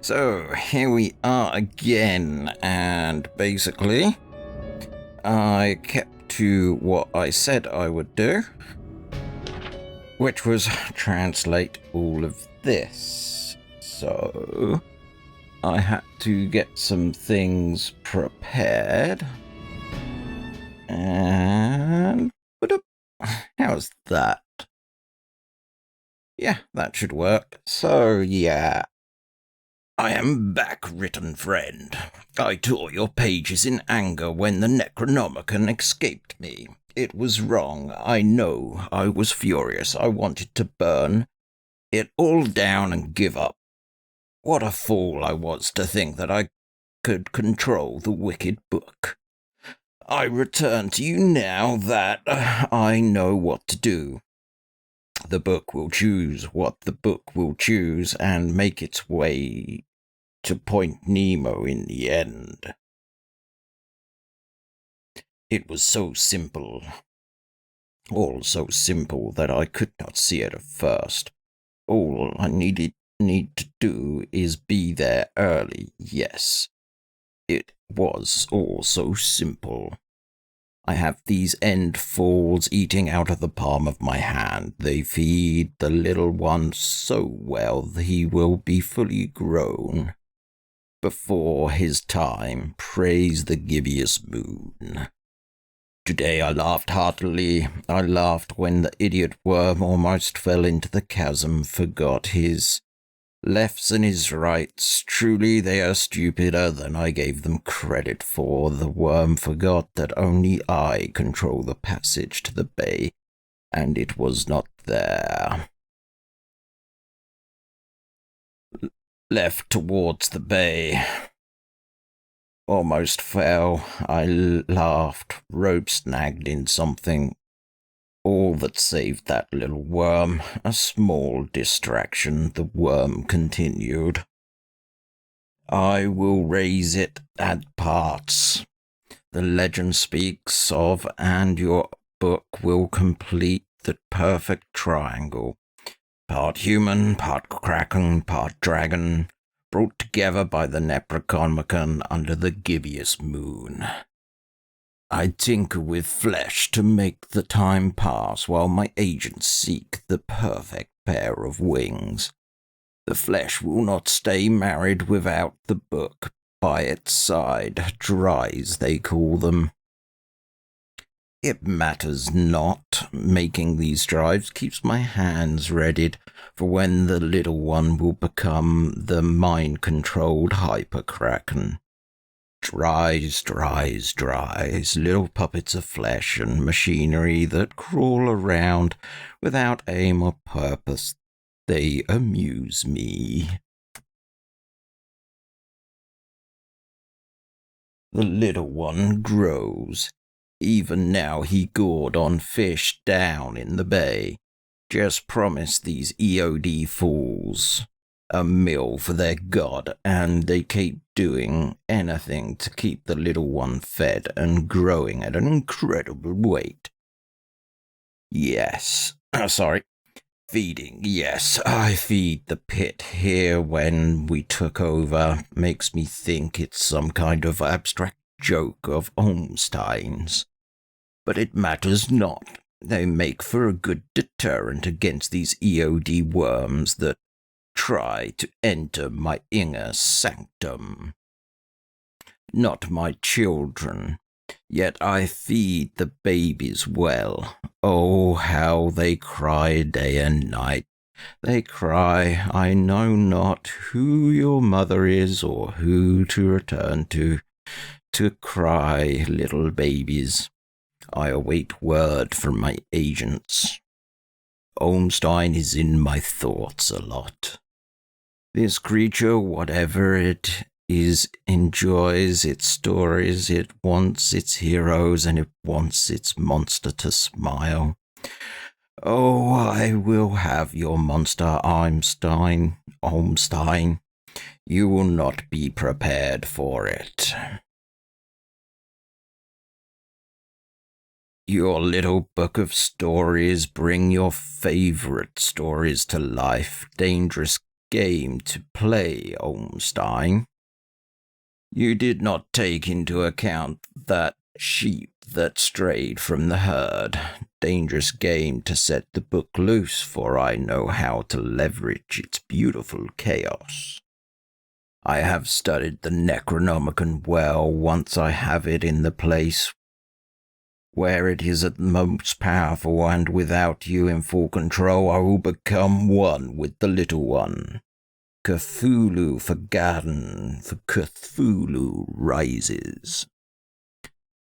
So here we are again, and basically I kept to what I said I would do, which was translate all of this. So I had to get some things prepared, and how's that? Yeah, that should work. So yeah, I am back, written friend. I tore your pages in anger when the Necronomicon escaped me. It was wrong, I know. I was furious. I wanted to burn it all down and give up. What a fool I was to think that I could control the wicked book. I return to you now that I know what to do. The book will choose what the book will choose and make its way to Point Nemo in the end. It was so simple. All so simple that I could not see it at first. All I need to do is be there early, yes. It was all so simple. I have these end falls eating out of the palm of my hand. They feed the little one so well that he will be fully grown before his time. Praise the gibbous moon. Today I laughed heartily. I laughed when the idiot worm almost fell into the chasm, forgot his lefts and his rights. Truly they are stupider than I gave them credit for. The worm forgot that only I control the passage to the bay, and it was not there. Left towards the bay. Almost fell. I laughed. Rope snagged in something. All that saved that little worm. A small distraction, the worm continued. I will raise it at parts. The legend speaks of, and your book will complete the perfect triangle. Part human, part kraken, part dragon, brought together by the Necronomicon under the gibbous moon. I tinker with flesh to make the time pass while my agents seek the perfect pair of wings. The flesh will not stay married without the book by its side, dries they call them. It matters not. Making these drives keeps my hands readied for when the little one will become the mind-controlled hyper-kraken. Dries, little puppets of flesh and machinery that crawl around without aim or purpose. They amuse me. The little one grows. Even now he gored on fish down in the bay. Just promise these EOD fools a meal for their god, and they keep doing anything to keep the little one fed and growing at an incredible rate. Yes, feeding, yes, I feed the pit here when we took over. Makes me think it's some kind of abstract joke of Olmstein's. But it matters not. They make for a good deterrent against these EOD worms that try to enter my inner sanctum. Not my children, yet I feed the babies well. Oh, how they cry day and night. They cry, I know not who your mother is or who to return to cry, little babies. I await word from my agents. Olmstein is in my thoughts a lot. This creature, whatever it is, enjoys its stories. It wants its heroes, and it wants its monster to smile. Oh, I will have your monster, Olmstein. You will not be prepared for it. Your little book of stories, bring your favorite stories to life. Dangerous game to play, Olmstein. You did not take into account that sheep that strayed from the herd. Dangerous game to set the book loose, for I know how to leverage its beautiful chaos. I have studied the Necronomicon well. Once I have it in the place where it is at most powerful, and without you in full control, I will become one with the little one. Cthulhu forgotten, for Cthulhu rises.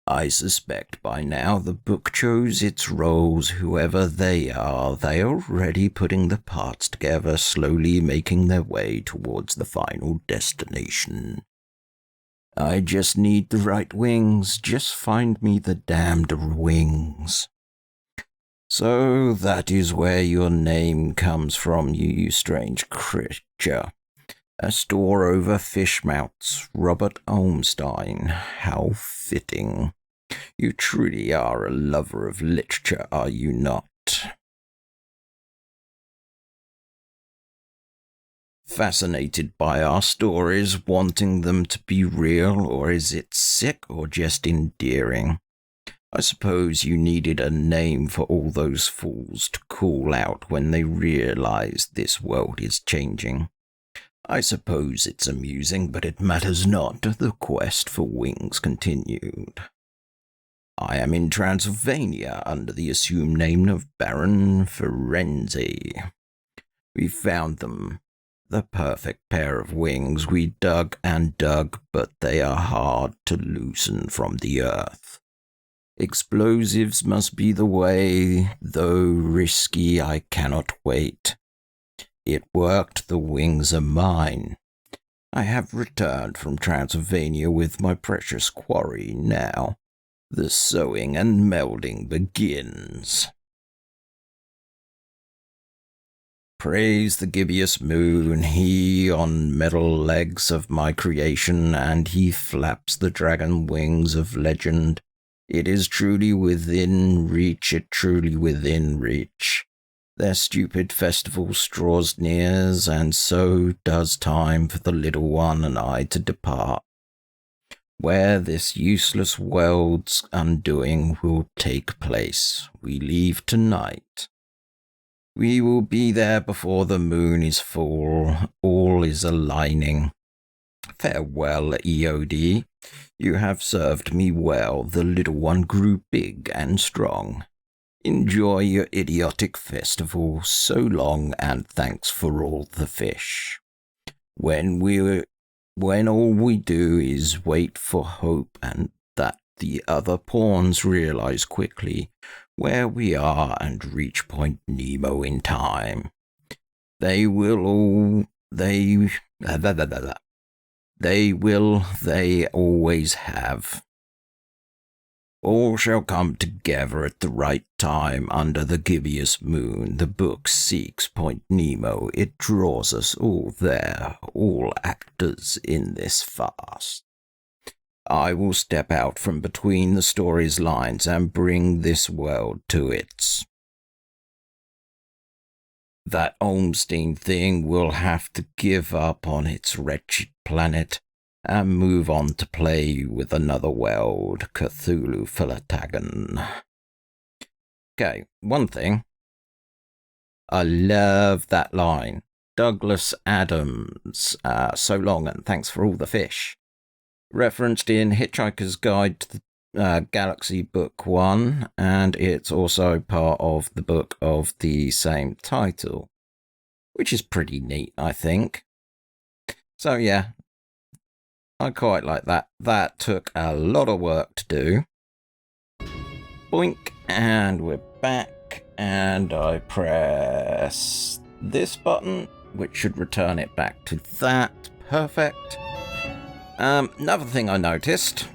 I suspect by now the book chose its roles, whoever they are already putting the parts together, slowly making their way towards the final destination. I just need the right wings, just find me the damned wings. So that is where your name comes from, you strange creature. A store over fish mouths, Robert Olmstein. How fitting. You truly are a lover of literature, are you not? Fascinated by our stories, wanting them to be real, or is it sick or just endearing? I suppose you needed a name for all those fools to call out when they realize this world is changing. I suppose it's amusing, but it matters not. The quest for wings continued. I am in Transylvania under the assumed name of Baron Ferenzi. We found them. The perfect pair of wings. We dug and dug, but they are hard to loosen from the earth. Explosives must be the way, though risky, I cannot wait. It worked, the wings are mine. I have returned from Transylvania with my precious quarry now. The sewing and melding begins. Praise the gibbous moon, he on metal legs of my creation, and he flaps the dragon wings of legend. It is truly within reach, it truly within reach. Their stupid festival draws nears, and so does time for the little one and I to depart, where this useless world's undoing will take place. We leave tonight. We will be there before the moon is full. All is aligning. Farewell, EOD. You have served me well. The little one grew big and strong. Enjoy your idiotic festival. So long, and thanks for all the fish. When all we do is wait for hope, and that the other pawns realize quickly where we are and reach Point Nemo in time. They always have. All shall come together at the right time under the gibbous moon. The book seeks Point Nemo. It draws us all there, all actors in this farce. I will step out from between the story's lines and bring this world to its. That Olmstein thing will have to give up on its wretched planet and move on to play with another world, Cthulhu Philatagon. Okay, one thing. I love that line. Douglas Adams, so long and thanks for all the fish. Referenced in Hitchhiker's Guide to the Galaxy Book 1, and it's also part of the book of the same title, which is pretty neat, I think. So yeah, I quite like that. That took a lot of work to do. Boink, and we're back, and I press this button, which should return it back to that. Perfect. Another thing I noticed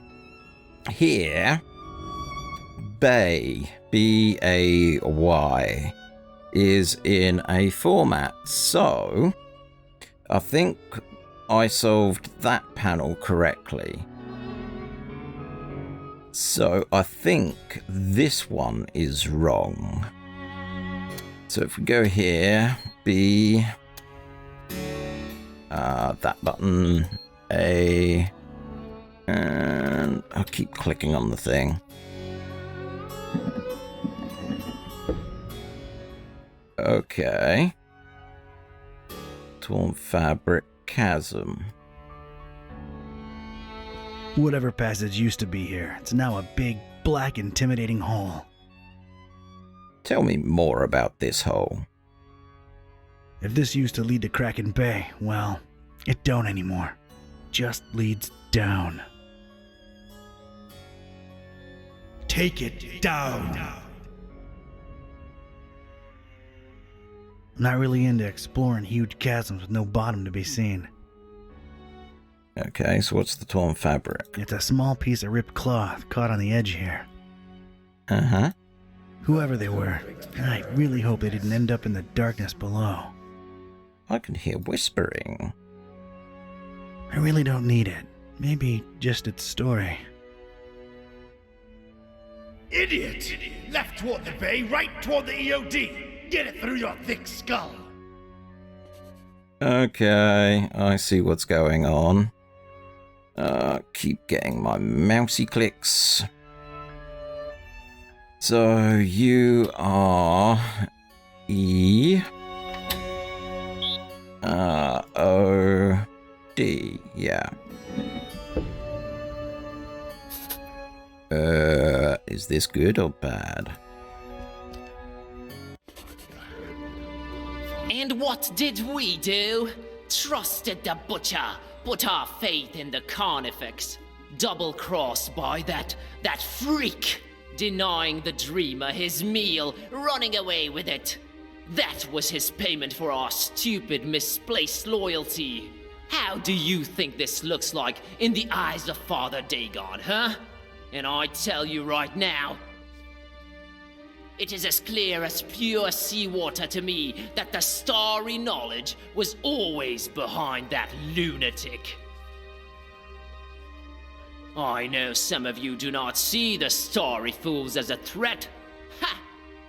here, Bay, B-A-Y, is in a format, so I think I solved that panel correctly. So I think this one is wrong. So if we go here, B, That button. A. And I'll keep clicking on the thing. Okay. Torn fabric chasm. Whatever passage used to be here, it's now a big, black, intimidating hole. Tell me more about this hole. If this used to lead to Kraken Bay, well, it don't anymore. Just leads down. Take it down. I'm not really into exploring huge chasms with no bottom to be seen. Okay, so what's the torn fabric? It's a small piece of ripped cloth caught on the edge here. Uh-huh. Whoever they were, I really hope they didn't end up in the darkness below. I can hear whispering. I really don't need it. Maybe just its story. Idiot! Left toward the bay, right toward the EOD. Get it through your thick skull. Okay, I see what's going on. Keep getting my mousey clicks. So you are E O D, yeah. Is this good or bad? And what did we do? Trusted the butcher, put our faith in the carnifex. Double-crossed by that freak, denying the dreamer his meal, running away with it. That was his payment for our stupid, misplaced loyalty. How do you think this looks like in the eyes of Father Dagon, huh? And I tell you right now, it is as clear as pure seawater to me that the starry knowledge was always behind that lunatic. I know some of you do not see the starry fools as a threat. Ha!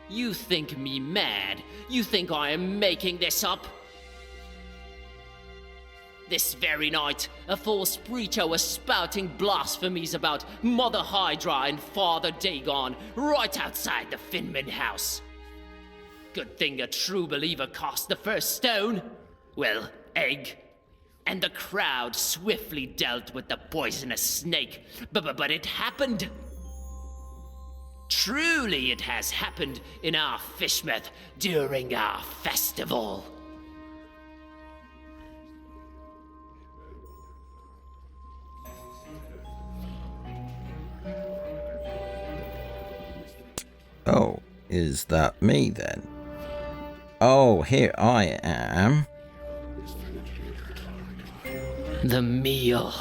You think me mad? You think I am making this up? This very night, a false preacher was spouting blasphemies about Mother Hydra and Father Dagon right outside the Finman house. Good thing a true believer cast the first stone. Well, egg. And the crowd swiftly dealt with the poisonous snake. But it happened. Truly it has happened in our Fishmouth during our festival. Oh, is that me then? Oh, here I am. The meal.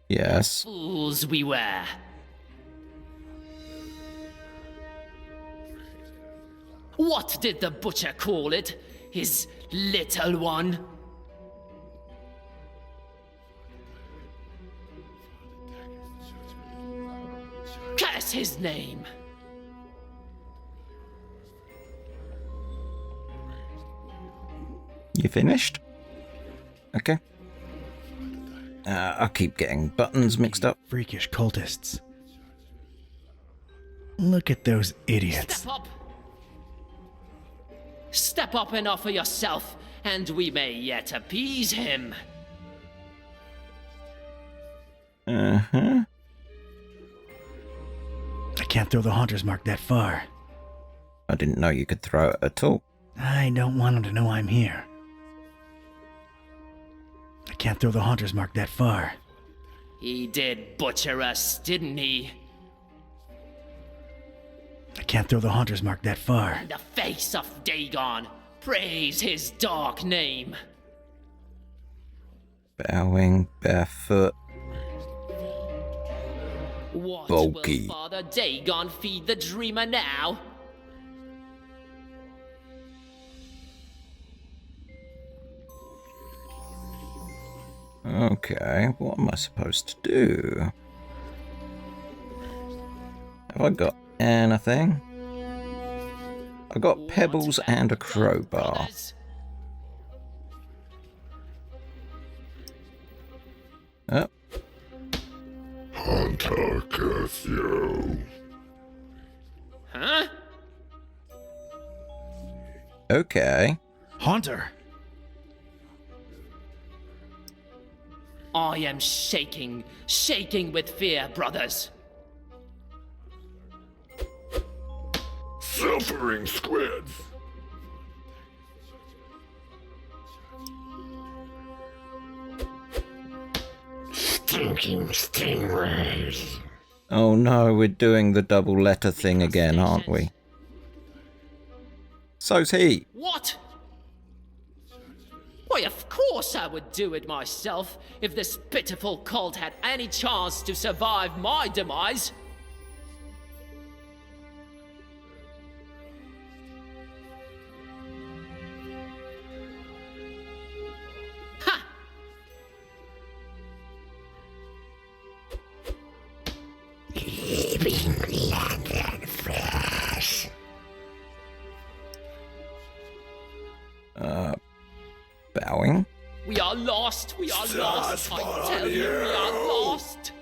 Yes. Fools we were. What did the butcher call it? His little one? Curse his name. You finished? Okay. I'll keep getting buttons mixed up. Freakish cultists. Look at those idiots. Step up. Step up and offer yourself, and we may yet appease him. Uh-huh. I can't throw the Haunter's Mark that far. I didn't know you could throw it at all. I don't want him to know I'm here. I can't throw the Haunter's Mark that far. He did butcher us, didn't he? I can't throw the Haunter's Mark that far. In the face of Dagon, praise his dark name. Bowing, barefoot. What Bulky. will Father Dagon feed the dreamer now? Okay, what am I supposed to do? Have I got anything? I got pebbles and a crowbar. Brothers? Hunter curse you. Huh? Okay. Haunter! I am shaking with fear, brothers. Suffering squids. Stinking stingrays. Oh no, we're doing the double letter thing again, aren't we? So's he. What? Why, of course I would do it myself if this pitiful cult had any chance to survive my demise. Ha! Leaving London fresh. Bowing. We are lost, we are lost, I tell you, we are lost.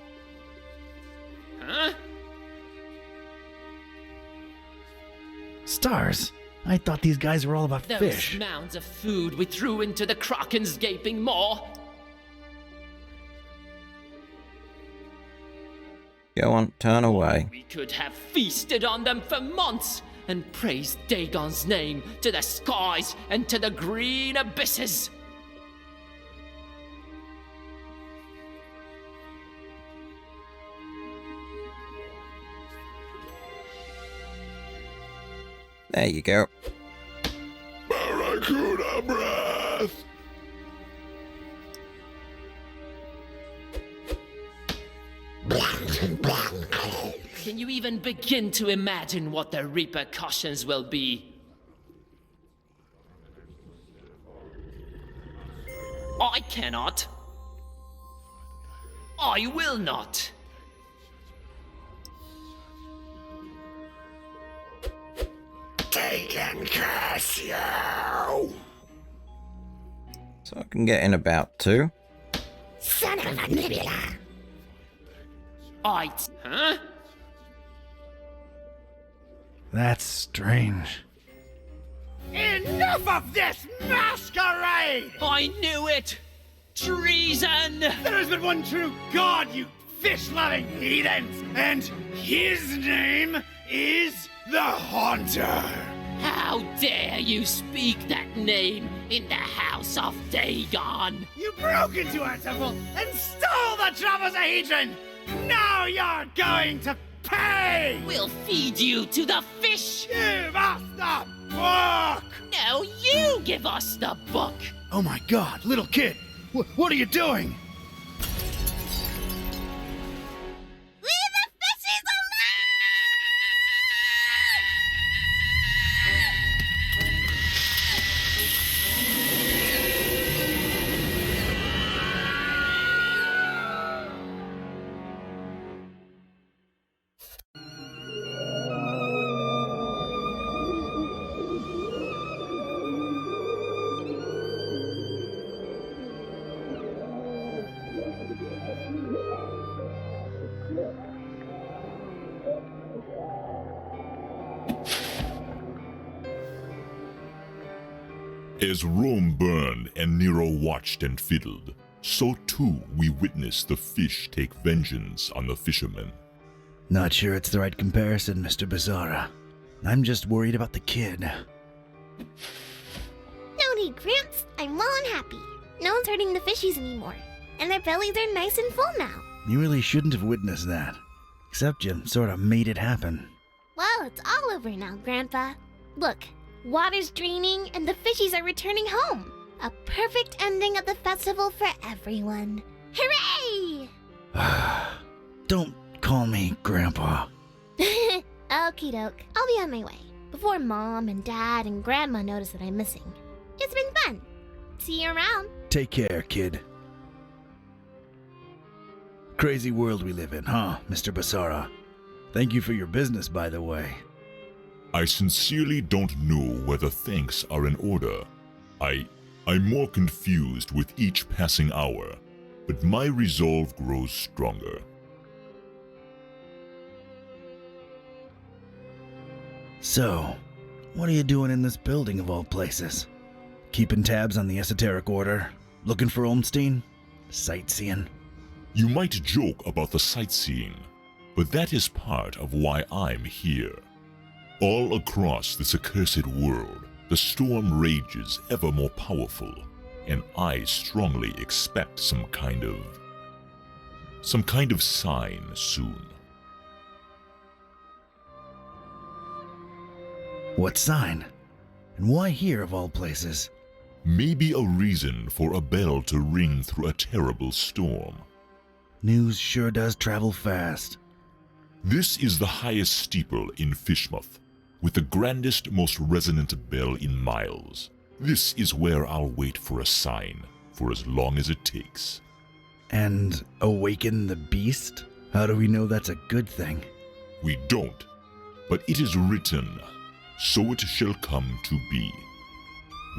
Huh? Stars! I thought these guys were all about Those fish. mounds of food we threw into the Kraken's gaping maw. Go on, turn away. We could have feasted on them for months and praised Dagon's name to the skies and to the green abysses. There you go. Barracuda breath. Can you even begin to imagine what the repercussions will be? I cannot. I will not. They can curse you. So I can get in about 2. Son of a nebula. Huh? That's strange. Enough of this masquerade! I knew it! Treason! There has been one true God, you fish-loving heathens, and his name is the Haunter. How dare you speak that name in the house of Dagon? You broke into our temple and stole the Trapezohedron! Now you're going to pay! We'll feed you to the fish! Give us the book! No, you give us the book! Oh my God, little kid, what are you doing? As Rome burned and Nero watched and fiddled, so too we witnessed the fish take vengeance on the fishermen. Not sure it's the right comparison, Mr. Bizarra. I'm just worried about the kid. No need, Gramps. I'm well and happy. No one's hurting the fishies anymore. And their bellies are nice and full now. You really shouldn't have witnessed that. Except you sort of made it happen. Well, it's all over now, Grandpa. Look, water's draining and the fishies are returning home. A perfect ending of the festival for everyone. Hooray! Don't call me Grandpa. Okie doke. I'll be on my way. Before Mom and Dad and Grandma notice that I'm missing. It's been fun. See you around. Take care, kid. Crazy world we live in, huh, Mr. Bizarra? Thank you for your business, by the way. I sincerely don't know whether thanks are in order. I'm more confused with each passing hour, but my resolve grows stronger. So, what are you doing in this building of all places? Keeping tabs on the esoteric order? Looking for Olmstein? Sightseeing? You might joke about the sightseeing, but that is part of why I'm here. All across this accursed world, the storm rages ever more powerful, and I strongly expect some kind of sign soon. What sign? And why here of all places? Maybe a reason for a bell to ring through a terrible storm. News sure does travel fast. This is the highest steeple in Fishmouth, with the grandest, most resonant bell in miles. This is where I'll wait for a sign, for as long as it takes. And awaken the beast? How do we know that's a good thing? We don't, but it is written, so it shall come to be.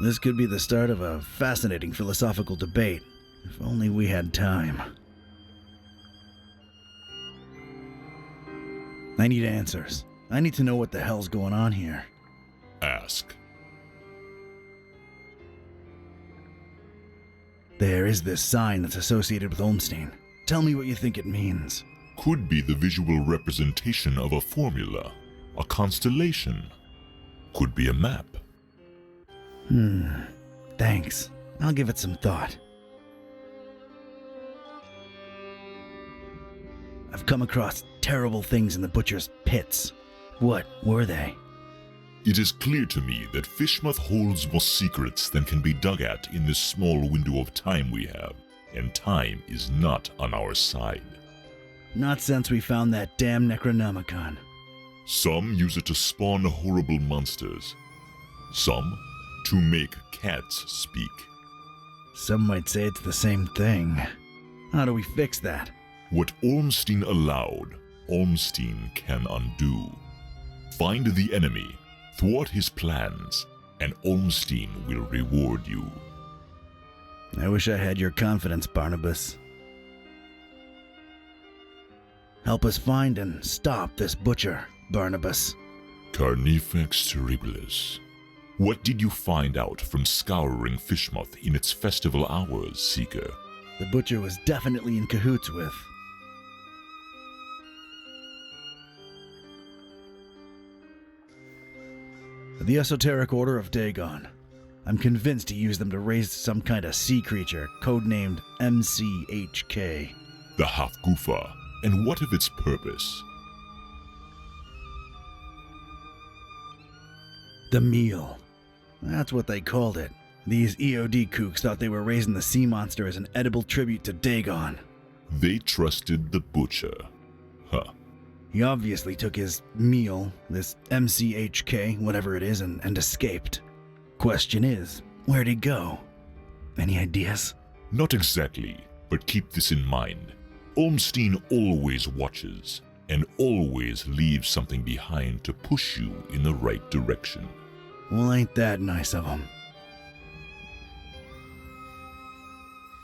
This could be the start of a fascinating philosophical debate, if only we had time. I need answers. I need to know what the hell's going on here. Ask. There is this sign that's associated with Olmstein. Tell me what you think it means. Could be the visual representation of a formula, a constellation. Could be a map. Thanks. I'll give it some thought. I've come across terrible things in the butcher's pits. What were they? It is clear to me that Fishmouth holds more secrets than can be dug at in this small window of time we have, and time is not on our side. Not since we found that damn Necronomicon. Some use it to spawn horrible monsters. Some to make cats speak. Some might say it's the same thing. How do we fix that? What Olmstein allowed, Olmstein can undo. Find the enemy, thwart his plans, and Olmstein will reward you. I wish I had your confidence, Barnabas. Help us find and stop this butcher, Barnabas. Carnifex terribilis. What did you find out from scouring Fishmouth in its festival hours, Seeker? The butcher was definitely in cahoots with. The Esoteric Order of Dagon. I'm convinced he used them to raise some kind of sea creature, codenamed MCHK. The Hafgufa. And what of its purpose? The meal. That's what they called it. These EOD kooks thought they were raising the sea monster as an edible tribute to Dagon. They trusted the butcher. Huh. He obviously took his meal, this MCHK, whatever it is, and escaped. Question is, where'd he go? Any ideas? Not exactly, but keep this in mind. Olmstein always watches, and always leaves something behind to push you in the right direction. Well, ain't that nice of him.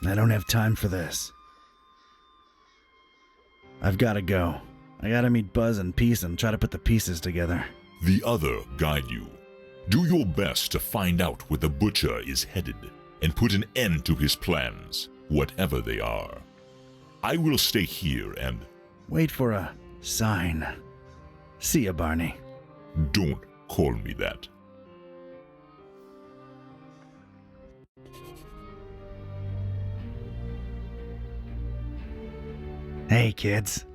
I don't have time for this. I've gotta go. I gotta meet Buzz and Peace and try to put the pieces together. The other guide you. Do your best to find out where the butcher is headed, and put an end to his plans, whatever they are. I will stay here and... Wait for a sign. See ya, Barney. Don't call me that. Hey, kids.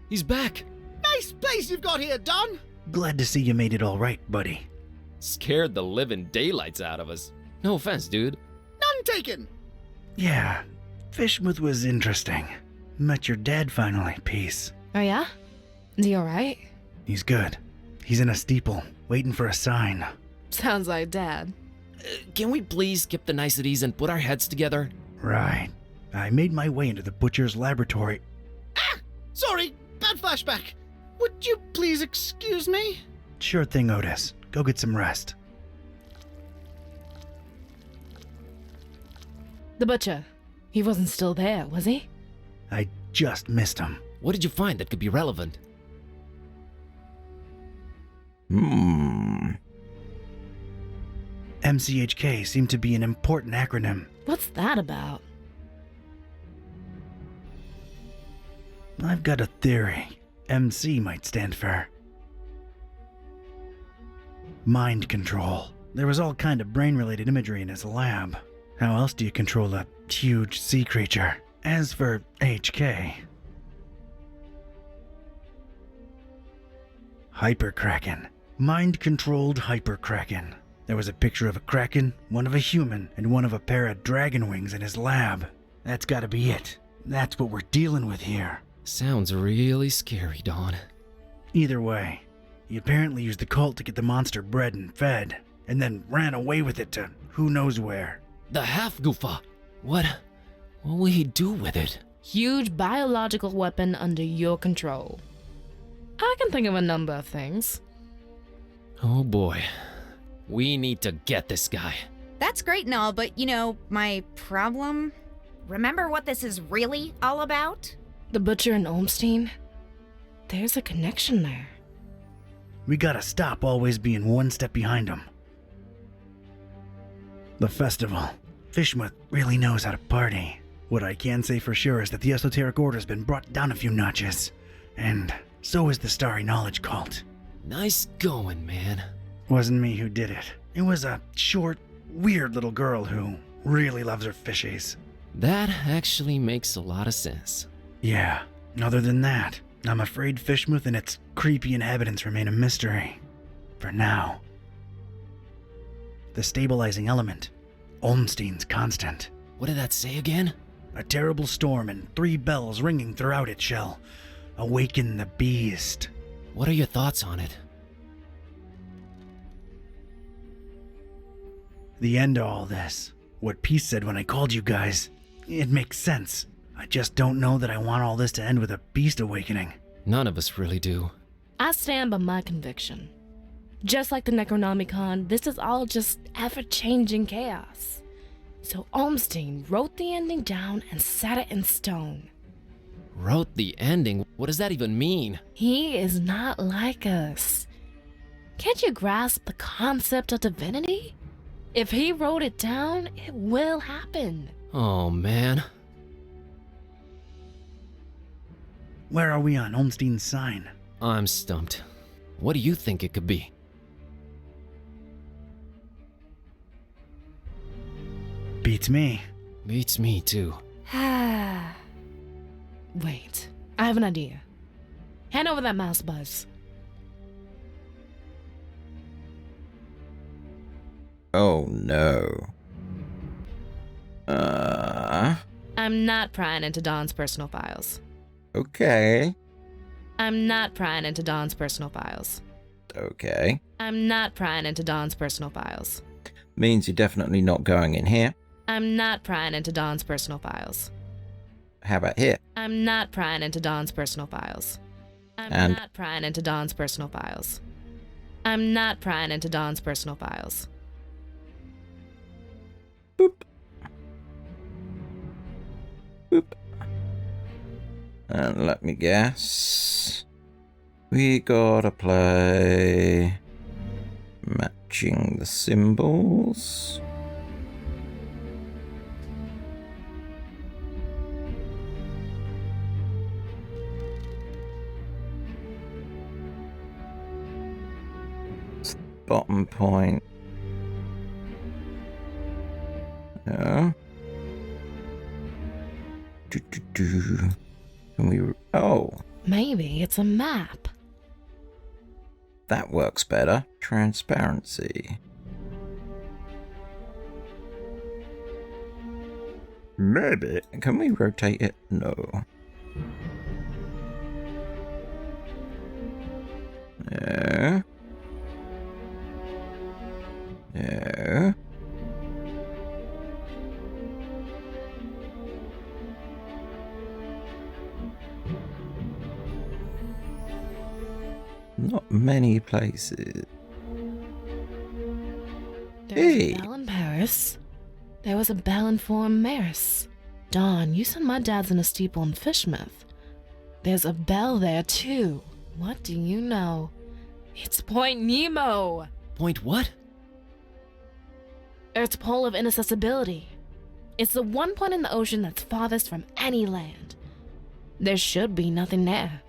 He's back! Nice place you've got here, Don! Glad to see you made it all right, buddy. Scared the living daylights out of us. No offense, dude. None taken! Yeah, Fishmouth was interesting. Met your dad finally, Peace. Oh yeah? Is he alright? He's good. He's in a steeple, waiting for a sign. Sounds like Dad. Can we please skip the niceties and put our heads together? Right. I made my way into the butcher's laboratory. Ah! Sorry, bad flashback. Would you please excuse me? Sure thing, Otis. Go get some rest. The butcher. He wasn't still there, was he? I just missed him. What did you find that could be relevant? MCHK seemed to be an important acronym. What's that about? I've got a theory. MC might stand for mind control. There was all kind of brain-related imagery in his lab. How else do you control a huge sea creature? As for HK, Hyperkraken. Mind-controlled Hyperkraken. There was a picture of a kraken, one of a human, and one of a pair of dragon wings in his lab. That's gotta be it. That's what we're dealing with here. Sounds really scary, Don. Either way, he apparently used the cult to get the monster bred and fed, and then ran away with it to who knows where. The half-goofa. What will he do with it? Huge biological weapon under your control. I can think of a number of things. Oh boy. We need to get this guy. That's great and all, but my problem? Remember what this is really all about? The Butcher and Olmstein? There's a connection there. We gotta stop always being one step behind him. The festival. Fishmuth really knows how to party. What I can say for sure is that the Esoteric Order's been brought down a few notches. And so is the Starry Knowledge Cult. Nice going, man. Wasn't me who did it. It was a short, weird little girl who really loves her fishies. That actually makes a lot of sense. Yeah, other than that, I'm afraid Fishmuth and its creepy inhabitants remain a mystery. For now. The stabilizing element. Olmstein's constant. What did that say again? A terrible storm and 3 bells ringing throughout it shall awaken the beast. What are your thoughts on it? The end to all this. What Peace said when I called you guys. It makes sense. I just don't know that I want all this to end with a beast awakening. None of us really do. I stand by my conviction. Just like the Necronomicon, this is all just ever-changing chaos. So Olmstein wrote the ending down and set it in stone. Wrote the ending? What does that even mean? He is not like us. Can't you grasp the concept of divinity? If he wrote it down, it will happen. Oh, man. Where are we on Olmstein's sign? I'm stumped. What do you think it could be? Beats me. Beats me, too. Wait, I have an idea. Hand over that mouse buzz. Oh no. I'm not prying into Don's personal files. Okay. I'm not prying into Don's personal files. Okay. I'm not prying into Don's personal files. Means you're definitely not going in here. I'm not prying into Don's personal files. How about here? I'm not prying into Don's personal files. I'm not prying into Don's personal files. I'm not prying into Don's personal files. Boop. Boop. And let me guess. We gotta play matching the symbols. Bottom point. Yeah. Can we? Oh, Maybe it's a map. that works better. Transparency. Maybe. Can we rotate it? No. No. No. Not many places. There's Hey. a bell in Paris. There was a bell in Fort Maris. Dawn, you said my dad's in a steeple in Fishmouth. There's a bell there too. What do you know? It's Point Nemo. Point what? Earth's pole of inaccessibility. It's the one point in the ocean that's farthest from any land. There should be nothing there.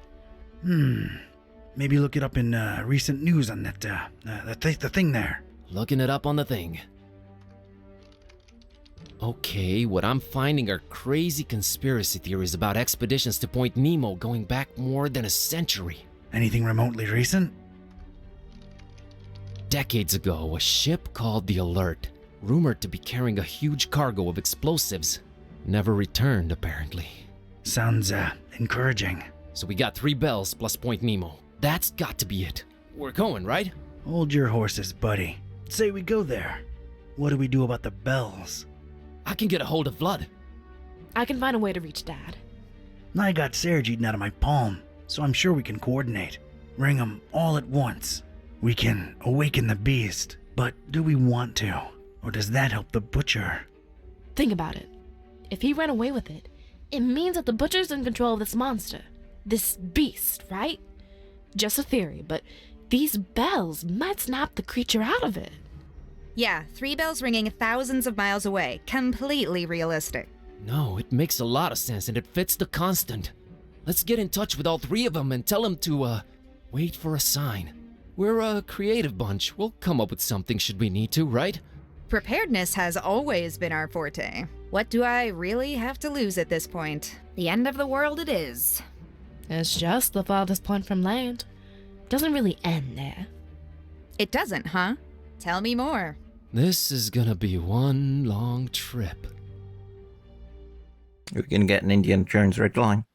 Maybe look it up in recent news on that, the thing there. Looking it up on the thing. Okay, what I'm finding are crazy conspiracy theories about expeditions to Point Nemo going back more than a century. Anything remotely recent? Decades ago, a ship called the Alert, rumored to be carrying a huge cargo of explosives, never returned apparently. Sounds, encouraging. So we got 3 bells plus Point Nemo. That's got to be it. We're going, right? Hold your horses, buddy. Say we go there. What do we do about the bells? I can get a hold of Vlad. I can find a way to reach Dad. I got Serge eaten out of my palm, so I'm sure we can coordinate. Ring 'em all at once. We can awaken the beast, but do we want to? Or does that help the butcher? Think about it. If he ran away with it, it means that the butcher's in control of this monster. This beast, right? Just a theory, but these bells might snap the creature out of it. Yeah, 3 bells ringing thousands of miles away. Completely realistic. No, it makes a lot of sense and it fits the constant. Let's get in touch with all 3 of them and tell them to, wait for a sign. We're a creative bunch. We'll come up with something should we need to, right? Preparedness has always been our forte. What do I really have to lose at this point? The end of the world it is. It's just the farthest point from land. Doesn't really end there. It doesn't, huh? Tell me more. This is gonna be one long trip. We can get an Indiana Jones red line.